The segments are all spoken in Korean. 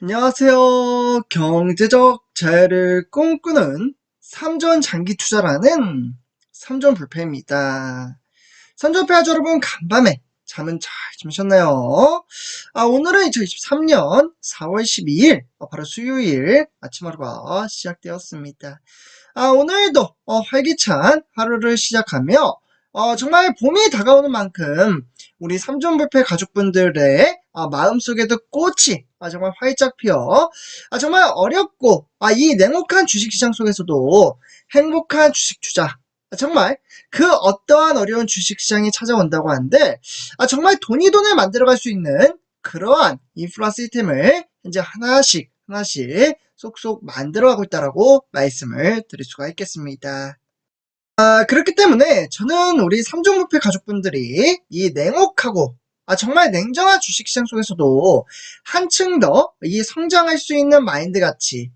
안녕하세요. 경제적 자유를 꿈꾸는 삼전 장기 투자라는 삼전불패입니다. 삼전불패 여러분, 간밤에 잠은 잘 주무셨나요? 오늘은 2023년 4월 12일 바로 수요일 아침 하루가 시작되었습니다. 오늘도 활기찬 하루를 시작하며 정말 봄이 다가오는 만큼 우리 삼전불패 가족분들의 마음속에도 꽃이 정말 활짝 피어 정말 어렵고 이 냉혹한 주식시장 속에서도 행복한 주식 투자, 정말 그 어떠한 어려운 주식시장이 찾아온다고 하는데 정말 돈을 만들어갈 수 있는 그러한 인프라 시스템을 현재 하나씩 쏙쏙 만들어가고 있다라고 말씀을 드릴 수가 있겠습니다. 그렇기 때문에 저는 우리 삼종부패 가족분들이 이 냉혹하고 정말 냉정한 주식시장 속에서도 한층 더 이 성장할 수 있는 마인드 같이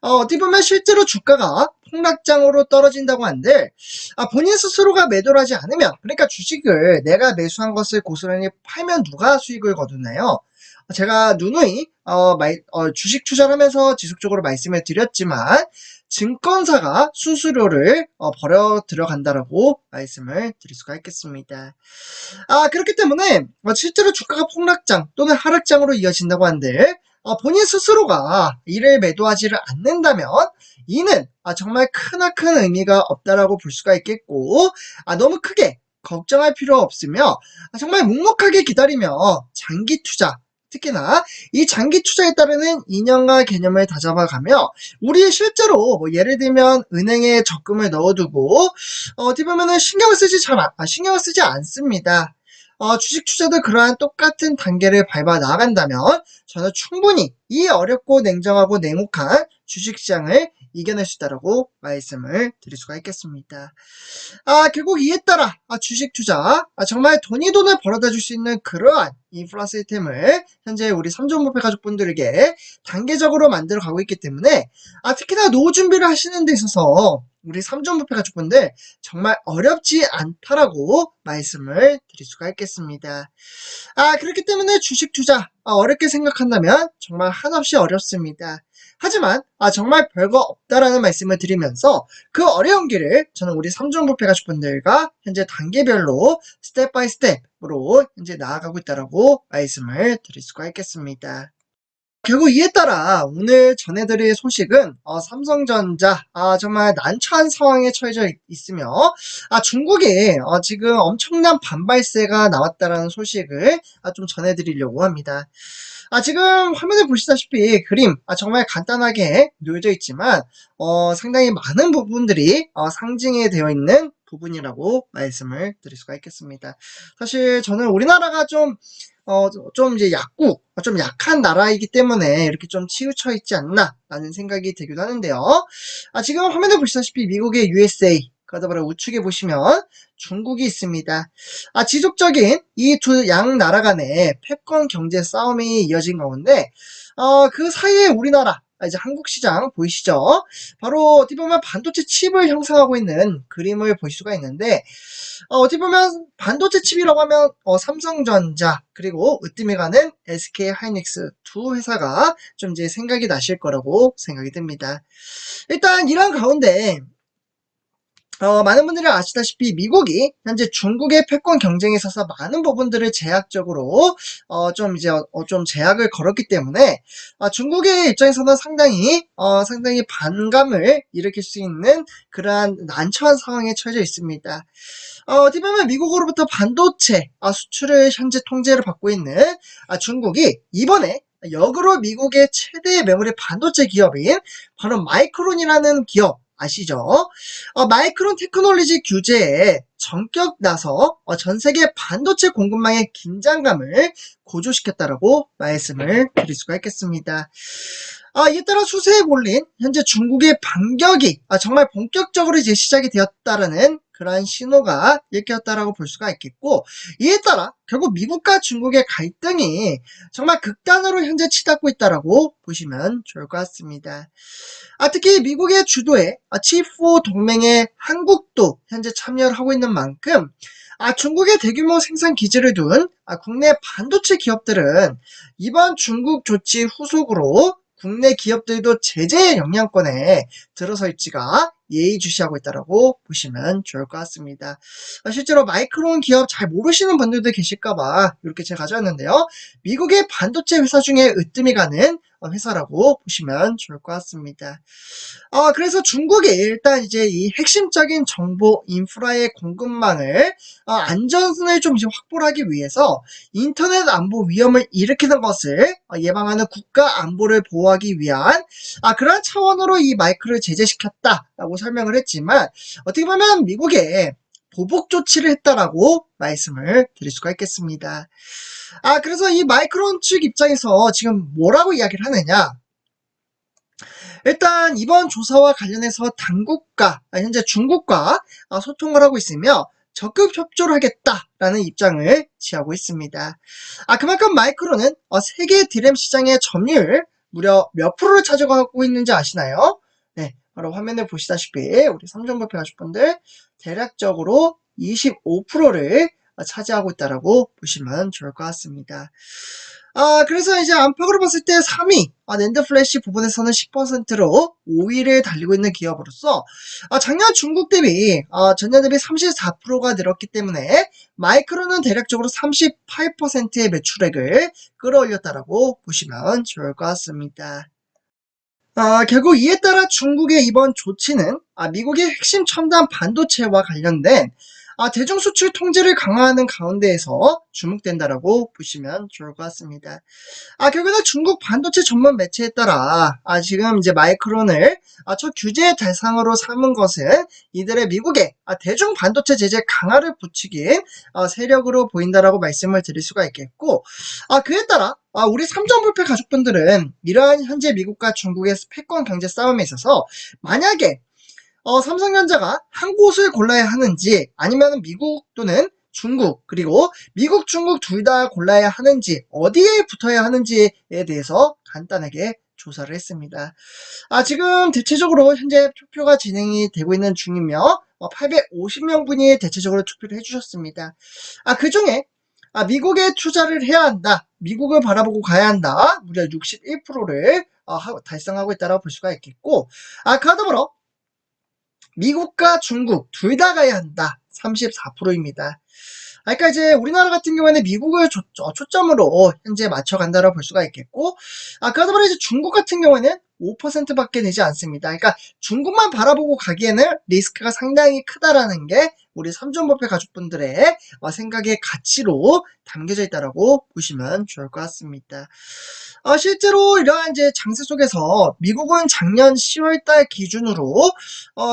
어떻게 보면 실제로 주가가 폭락장으로 떨어진다고 하는데 본인 스스로가 매도를 하지 않으면, 그러니까 주식을 내가 매수한 것을 고스란히 팔면 누가 수익을 거두나요? 제가 누누이 주식 투자를 하면서 지속적으로 말씀을 드렸지만 증권사가 수수료를 벌어 들어간다라고 말씀을 드릴 수가 있겠습니다. 그렇기 때문에 실제로 주가가 폭락장 또는 하락장으로 이어진다고 한들 본인 스스로가 이를 매도하지를 않는다면 이는 정말 크나큰 의미가 없다라고 볼 수가 있겠고 너무 크게 걱정할 필요 없으며 정말 묵묵하게 기다리며 장기 투자, 특히나 이 장기 투자에 따르는 이념과 개념을 다잡아가며 우리 실제로 예를 들면 은행에 적금을 넣어두고 어떻게 보면은 신경을 쓰지 않습니다. 주식 투자도 그러한 똑같은 단계를 밟아 나간다면 저는 충분히 이 어렵고 냉정하고 냉혹한 주식시장을 이겨낼 수 있다고 말씀을 드릴 수가 있겠습니다. 결국 이에 따라 주식 투자 정말 돈을 벌어다 줄 수 있는 그러한 인프라 시스템을 현재 우리 삼전부패 가족분들에게 단계적으로 만들어 가고 있기 때문에 특히나 노후 준비를 하시는 데 있어서 우리 삼전부패 가족분들 정말 어렵지 않다라고 말씀을 드릴 수가 있겠습니다. 그렇기 때문에 주식 투자 어렵게 생각한다면 정말 한없이 어렵습니다. 하지만 정말 별거 없다라는 말씀을 드리면서 그 어려운 길을 저는 우리 삼전부패 가족분들과 현재 단계별로 스텝 바이 스텝으로 현재 나아가고 있다라고 말씀을 드릴 수가 있겠습니다. 결국 이에 따라 오늘 전해드릴 소식은 삼성전자 정말 난처한 상황에 처해져 있으며 중국에 지금 엄청난 반발세가 나왔다라는 소식을 좀 전해드리려고 합니다. 지금 화면에 보시다시피 그림 정말 간단하게 놓여져 있지만 상당히 많은 부분들이 상징이 되어 있는 부분이라고 말씀을 드릴 수가 있겠습니다. 사실 저는 우리나라가 좀 이제 좀 약한 나라이기 때문에 이렇게 좀 치우쳐 있지 않나 라는 생각이 들기도 하는데요. 지금 화면에 보시다시피 미국의 USA, 그러다 보니 우측에 보시면 중국이 있습니다. 지속적인 이 두 양 나라 간의 패권 경제 싸움이 이어진 가운데 그 사이에 우리나라 이제 한국 시장 보이시죠? 바로 어떻게 보면 반도체 칩을 형성하고 있는 그림을 볼 수가 있는데 어떻게 보면 반도체 칩이라고 하면 삼성전자 그리고 으뜸이 가는 SK 하이닉스 두 회사가 좀 이제 생각이 나실 거라고 생각이 듭니다. 일단 이런 가운데 많은 분들이 아시다시피 미국이 현재 중국의 패권 경쟁에 있어서 많은 부분들을 제약적으로 좀 제약을 걸었기 때문에 중국의 입장에서는 상당히 반감을 일으킬 수 있는 그러한 난처한 상황에 처해져 있습니다. 어떻게 보면 미국으로부터 반도체 수출을 현재 통제를 받고 있는 중국이 이번에 역으로 미국의 최대 메모리 반도체 기업인 바로 마이크론이라는 기업 아시죠? 마이크론 테크놀로지 규제에 전격 나서 전 세계 반도체 공급망의 긴장감을 고조시켰다라고 말씀을 드릴 수가 있겠습니다. 이에 따라 수세에 몰린 현재 중국의 반격이 정말 본격적으로 이제 시작이 되었다라는 그러한 신호가 읽혔다라고 볼 수가 있겠고, 이에 따라 결국 미국과 중국의 갈등이 정말 극단으로 현재 치닫고 있다라고 보시면 좋을 것 같습니다. 특히 미국의 주도의 G4 동맹에 한국도 현재 참여를 하고 있는 만큼 중국의 대규모 생산 기지를 둔 국내 반도체 기업들은 이번 중국 조치 후속으로 국내 기업들도 제재의 영향권에 들어설지가 예의주시하고 있다고 보시면 좋을 것 같습니다. 실제로 마이크론 기업 잘 모르시는 분들도 계실까봐 이렇게 제가 가져왔는데요. 미국의 반도체 회사 중에 으뜸이 가는 회사라고 보시면 좋을 것 같습니다. 그래서 중국이 일단 이제 이 핵심적인 정보 인프라의 공급망을 안전을 좀 이제 확보를 하기 위해서 인터넷 안보 위험을 일으키는 것을 예방하는 국가 안보를 보호하기 위한 그런 차원으로 이 마이크를 제재시켰다라고 설명을 했지만, 어떻게 보면 미국의 보복 조치를 했다라고 말씀을 드릴 수가 있겠습니다. 그래서 이 마이크론 측 입장에서 지금 뭐라고 이야기를 하느냐? 일단 이번 조사와 관련해서 당국과 현재 중국과 소통을 하고 있으며 적극 협조를 하겠다라는 입장을 취하고 있습니다. 그만큼 마이크론은 세계 디램 시장의 점유율 무려 몇 프로를 차지하고 있는지 아시나요? 네, 바로 화면에 보시다시피 우리 삼성볼펜 가족분들 대략적으로 25%를 차지하고 있다라고 보시면 좋을 것 같습니다. 그래서 이제 안팎으로 봤을 때 3위, 낸드 플래시 부분에서는 10%로 5위를 달리고 있는 기업으로서, 작년 중국 대비, 전년 대비 34%가 늘었기 때문에, 마이크론은 대략적으로 38%의 매출액을 끌어올렸다라고 보시면 좋을 것 같습니다. 결국 이에 따라 중국의 이번 조치는 미국의 핵심 첨단 반도체와 관련된 대중 수출 통제를 강화하는 가운데에서 주목된다라고 보시면 좋을 것 같습니다. 결국은 중국 반도체 전문 매체에 따라 지금 이제 마이크론을 첫 규제 대상으로 삼은 것은 이들의 미국의 대중 반도체 제재 강화를 부추긴 세력으로 보인다라고 말씀을 드릴 수가 있겠고, 그에 따라 우리 삼성불패 가족분들은 이러한 현재 미국과 중국의 패권 경제 싸움에 있어서 만약에 삼성전자가 한 곳을 골라야 하는지, 아니면 미국 또는 중국, 그리고 미국, 중국 둘 다 골라야 하는지, 어디에 붙어야 하는지에 대해서 간단하게 조사를 했습니다. 지금 대체적으로 현재 투표가 진행이 되고 있는 중이며 850명분이 대체적으로 투표를 해주셨습니다. 그 중에 미국에 투자를 해야 한다, 미국을 바라보고 가야 한다, 무려 61%를 달성하고 있다고 볼 수가 있겠고, 그와 더불어 미국과 중국 둘 다 가야 한다, 34%입니다. 그러니까 이제 우리나라 같은 경우에는 미국을 초점으로 현재 맞춰간다고 볼 수가 있겠고, 그러다 보니 이제 중국 같은 경우에는 5%밖에 되지 않습니다. 그러니까 중국만 바라보고 가기에는 리스크가 상당히 크다라는 게 우리 삼존버페 가족분들의 생각의 가치로 담겨져 있다라고 보시면 좋을 것 같습니다. 실제로 이러한 이제 장세 속에서 미국은 작년 10월달 기준으로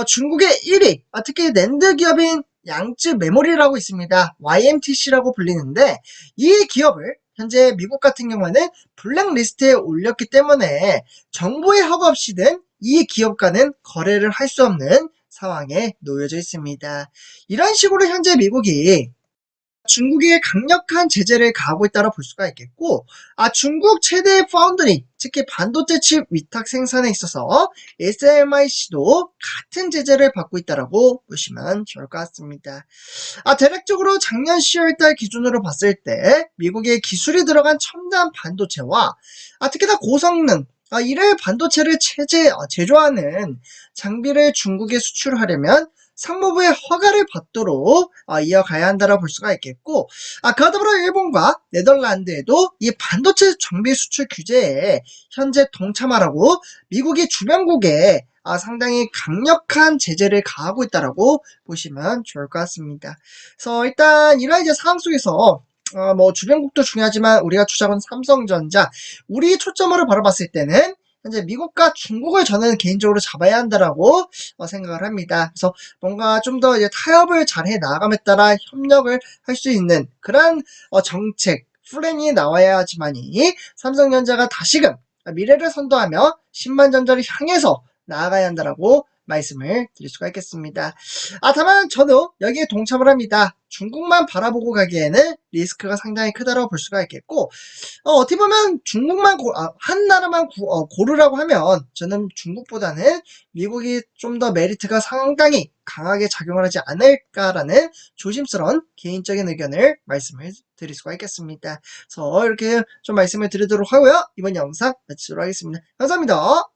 중국의 1위, 특히 낸드 기업인 양쯔 메모리라고 있습니다. YMTC라고 불리는데, 이 기업을 현재 미국 같은 경우에는 블랙리스트에 올렸기 때문에 정부의 허가 없이는 이 기업과는 거래를 할 수 없는 상황에 놓여져 있습니다. 이런 식으로 현재 미국이 중국에 강력한 제재를 가하고 있다고 볼 수가 있겠고, 중국 최대 파운드리, 특히 반도체 칩 위탁 생산에 있어서 SMIC도 같은 제재를 받고 있다고 보시면 좋을 것 같습니다. 대략적으로 작년 10월달 기준으로 봤을 때 미국의 기술이 들어간 첨단 반도체와 특히나 고성능, 이를 반도체를 제조하는 장비를 중국에 수출하려면 상무부의 허가를 받도록 이어가야 한다고 볼 수가 있겠고, 그와 더불어 일본과 네덜란드에도 이 반도체 장비 수출 규제에 현재 동참하라고 미국이 주변국에 상당히 강력한 제재를 가하고 있다고 보시면 좋을 것 같습니다. 그래서 일단 이러한 이제 상황 속에서 주변국도 중요하지만 우리가 투자한 삼성전자, 우리 초점으로 바라봤을 때는 현재 미국과 중국을 저는 개인적으로 잡아야 한다라고 생각을 합니다. 그래서 뭔가 좀 더 이제 타협을 잘 해 나감에 따라 협력을 할 수 있는 그런 정책, 플랜이 나와야지만이 삼성전자가 다시금 미래를 선도하며 10만 전자를 향해서 나아가야 한다라고 말씀을 드릴 수가 있겠습니다. 다만 저도 여기에 동참을 합니다. 중국만 바라보고 가기에는 리스크가 상당히 크다고 볼 수가 있겠고, 어떻게 보면 중국만 한 나라만 고르라고 하면 저는 중국보다는 미국이 좀 더 메리트가 상당히 강하게 작용을 하지 않을까라는 조심스러운 개인적인 의견을 말씀을 드릴 수가 있겠습니다. 그래서 이렇게 좀 말씀을 드리도록 하고요. 이번 영상 마치도록 하겠습니다. 감사합니다.